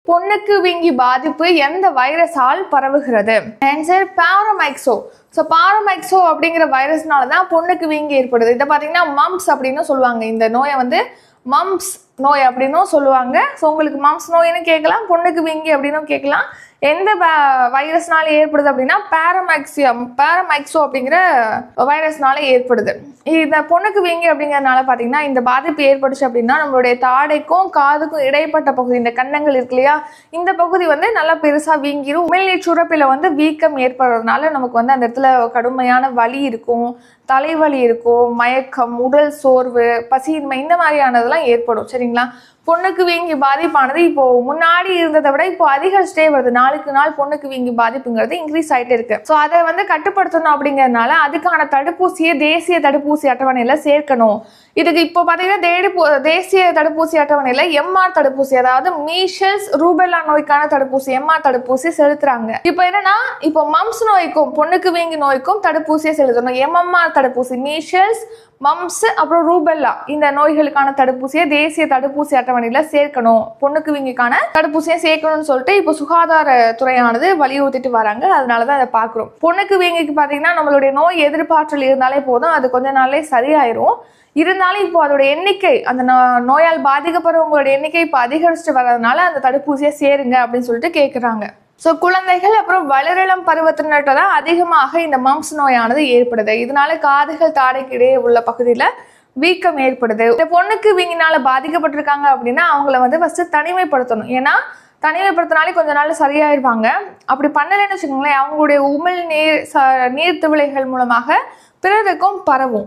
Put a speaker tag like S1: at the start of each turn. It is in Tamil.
S1: பொண்ணுக்கு வீங்கி பாதிப்பு எந்த வைரஸால் பரவுகிறது? ஆன்சர் பாரமைக்சோ. ஸோ பாரமைக்சோ அப்படிங்கிற வைரஸ்னால தான் பொண்ணுக்கு வீங்கி ஏற்படுது. இதை பார்த்தீங்கன்னா மம்ஸ் அப்படின்னு சொல்லுவாங்க. இந்த நோயை வந்து மம்ஸ் நோய் அப்படின்னும் சொல்லுவாங்க. ஸோ உங்களுக்கு மம்ஸ் நோயின்னு கேட்கலாம், பொண்ணுக்கு வீங்கி அப்படின்னும் கேட்கலாம். எந்த வைரஸ்னால ஏற்படுது அப்படின்னா பாரமைக்சோ அப்படிங்கிற வைரஸ்னால ஏற்படுது. இந்த பொண்ணுக்கு வீங்கி அப்படிங்கிறதுனால பார்த்தீங்கன்னா இந்த பாதிப்பு ஏற்பட்டுச்சு அப்படின்னா நம்மளுடைய தாடைக்கும் காதுக்கும் இடைப்பட்ட பகுதி, இந்த கன்னங்கள் இருக்கு இல்லையா, இந்த பகுதி வந்து நல்லா பெருசாக வீங்கிரும். உமிழ்நீர் சுரப்பில் வந்து வீக்கம் ஏற்படுறதுனால நமக்கு வந்து அந்த இடத்துல கடுமையான வலி இருக்கும், தலைவலி இருக்கும், மயக்கம், உடல் சோர்வு, பசியின்மை, இந்த மாதிரியானதெல்லாம் ஏற்படும். சரிங்களா? பொண்ணுக்கு வீங்கி பாதிப்பானது இப்போ முன்னாடி இருந்ததை விட இப்போ அதிகரிச்சுட்டே வருது. நாளுக்கு நாள் பொண்ணுக்கு வீங்கி பாதிப்புங்கிறது இன்க்ரீஸ் ஆகிட்டே இருக்கு. ஸோ அதை வந்து கட்டுப்படுத்தணும் அப்படிங்கிறதுனால அதுக்கான தடுப்பூசியை தேசிய தடுப்பூசி அட்டவணையில சேர்க்கணும். இதுக்கு இப்போ பார்த்தீங்கன்னா தேசிய தடுப்பூசி அட்டவணையில எம்ஆர் தடுப்பூசி, அதாவது மீஷல்ஸ் ரூபெல்லா நோய்க்கான தடுப்பூசி எம்ஆர் தடுப்பூசி செலுத்துறாங்க. இப்போ என்னன்னா இப்போ மம்ஸ் நோய்க்கும் பொண்ணுக்கு வீங்கி நோய்க்கும் தடுப்பூசியை செலுத்தணும். எம்எம்ஆர் தடுப்பூசி, மீஷல்ஸ், மம்ஸ், அப்புறம் ரூபெல்லா இந்த நோய்களுக்கான தடுப்பூசியை தேசிய தடுப்பூசி அட்டவணையில சேர்க்கணும், பொண்ணுக்கு வீங்கிக்கான தடுப்பூசியை சேர்க்கணும்னு சொல்லிட்டு இப்போ சுகாதாரத்துறையானது வலியுறுத்திட்டு வராங்க. அதனாலதான் அதை பாக்குறோம். பொண்ணுக்கு வீங்கிக்கு பாத்தீங்கன்னா நம்மளுடைய நோய் எதிர்ப்பாற்றல் இருந்தாலே போதும், அது கொஞ்ச நாளே சரியாயிரும். இருந்தாலும் இப்போ அதோட எண்ணிக்கை, அந்த நோயால் பாதிக்கப்படுறவங்களோட எண்ணிக்கை இப்போ அதிகரிச்சுட்டு வர்றதுனால அந்த தடுப்பூசியை சேருங்க அப்படின்னு சொல்லிட்டு கேட்குறாங்க. ஸோ குழந்தைகள் அப்புறம் வளரிளம் பருவத்தினர்கிட்ட தான் அதிகமாக இந்த மம்ஸ் நோயானது ஏற்படுது. இதனால காதுகள் தாடைக்கு இடையே உள்ள பகுதியில் வீக்கம் ஏற்படுது. இந்த பொண்ணுக்கு வீங்கினால பாதிக்கப்பட்டிருக்காங்க அப்படின்னா அவங்கள வந்து ஃபர்ஸ்ட் தனிமைப்படுத்தணும். ஏன்னா தனிமைப்படுத்தினாலே கொஞ்ச நாள் சரியாயிருவாங்க. அப்படி பண்ணலைன்னு வச்சுக்கோங்களேன், அவங்களுடைய உமிழ் நீர்த்திவளைகள் மூலமாக பிறருக்கும் பரவும்.